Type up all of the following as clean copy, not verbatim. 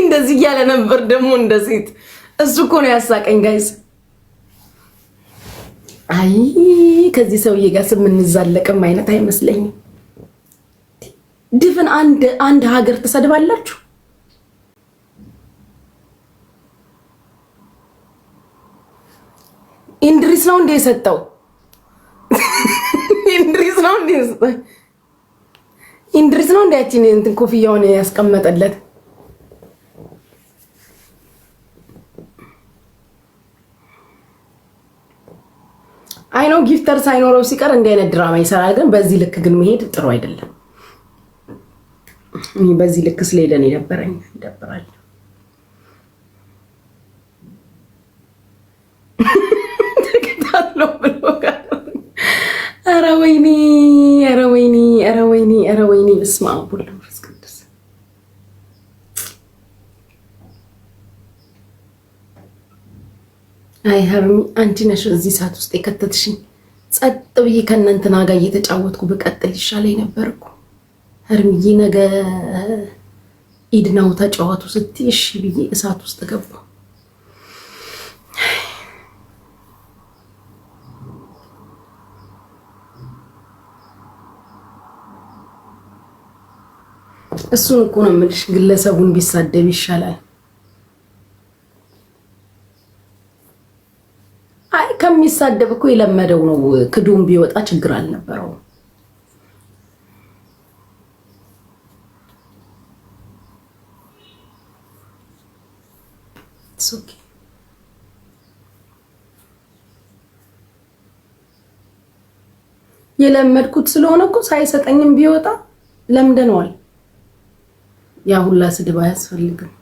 እንደዚህ ያለ ነበር ደግሞ እንደዚህ እሱ እኮ ነው ያሳቀኝ ጋይስ አይ ከዚህ ሰውዬ ጋር ስምንዛለቅም አይነት አይመስለኝም ድፍን አንድ ሀገር ተሰድባላችሁ ኢንድሪስ ነው እንደ የሰጠው ኢንድሪስ ነው እንደ ያቺን እንትን ኮፍያውን ያስቀመጠለት አይ ነው ጊፍተር ሳይኖረው ሲቀር እንደ አይነት ድራማ ይሰራል ግን በዚህ ልክ ግን መሄድ ጥሩ አይደለም እኔ በዚህ ልክ ስለሄደን ይደብራል ተከታተለው ብሎጋ ኧረ ወይኔ በስመ አብ ወወልድ ወመንፈስ ቅዱስ አይ ሀርሚ አንቺ ነሽ እዚህ ሰዓት ውስጥ የከተትሽኝ ጸጥ ብዬ ከእናንተና ጋር እየተጫወትኩ ብቀጥል ይሻለኝ ነበርኩ ሀርሚዬ ነገ ኢድ ነው ተጫወቱ ስትይ እሺ ብዬ እሳት ውስጥ ገባሁ እሱን እኮ ነው የምልሽ ግለሰቡን ቢሳደብ ይሻላል አይ ከሚሳደብ እኮ የለመደው ነው ክዱም ቢወጣ ችግር አልነበረው ሶኪ የለመድኩት ስለሆነ እኮ ሳይሰጠኝም ቢወጣ ለምደነዋል ያ ሁላ ስድብ አያስፈልግም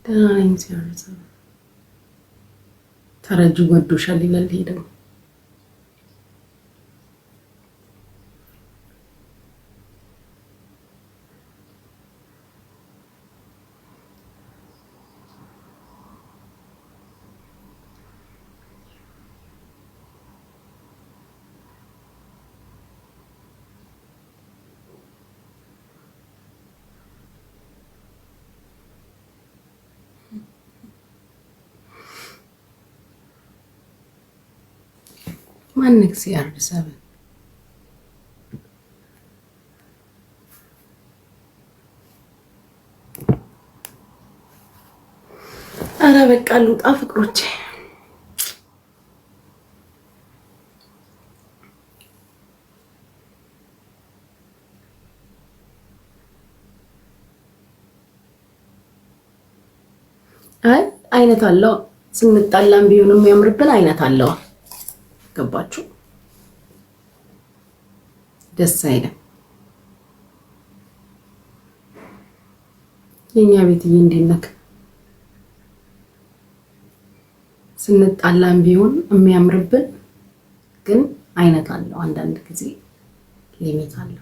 ደህና ሲያርዛ ተረጁ ወዶሻል ይላል ሄደው ማንክስ ያርሰበ አረ በቃ ልውጣ ፍቅሮቼ አይ አይነት አለው ስንጣላም ቢሆንም የሚያምርብን አይነት አለው ገባችሁ ደስ አይልም የኛ ቤትዬ እንዴነክ ስንጣላም ቢሆን የሚያምርብን ግን አይነት አለው አንዳንድ ጊዜ ሊሚት አለው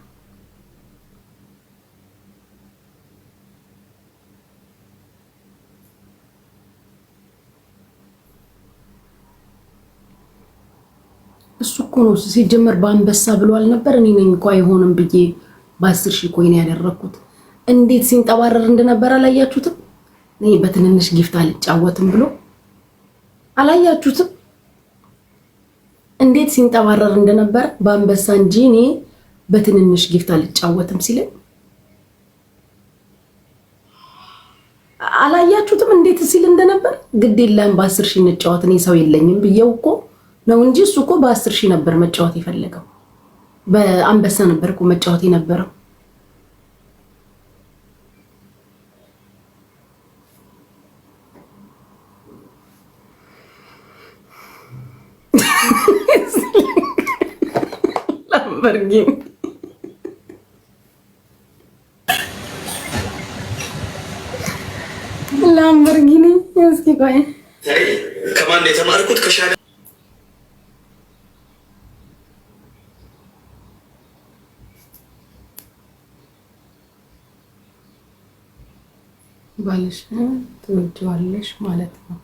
እሱ እኮ ነው ሲጀመር በአንበሳ ብሏል ነበር እኔ ነኝ እንኳን አይሆንም ብዬ በ10 ሺህ ኮይን ያደረኩት እንዴት ሲንጠባረር እንደነበር አላያችሁትም እኔ በትንንሽ ጊፍት አልጫወትም ብሎ አላያችሁትም እንዴት ሲንጠባረር እንደነበር በአንበሳ እንጂ እኔ በትንንሽ ጊፍት አልጫወትም ሲለኝ አላያችሁትም እንዴት ሲል እንደነበር ግድ የለም በ10 ሺህ እንጫወት እኔ ሰው የለኝም ብዬው እኮ ነው እንጂ እሱ እኮ በ10 ሺህ ነበር መጫወት የፈለገው በአንበሳ ነበር እኮ መጫወት የነበረው ላምበርጊኒ ወይኔ እስኪ ቆይ ከማን የተማርኩት ከሻለ ባልሽ ትወጂዋለሽ ማለት ነው።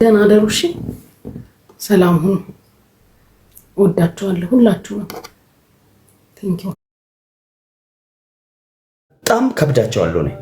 ደህና አደሩ። እሺ ሰላም ሁኑ። ወዳችኋለሁ ሁላችሁም። ቴንኪው። በጣም ከብዳቸዋለሁ ነው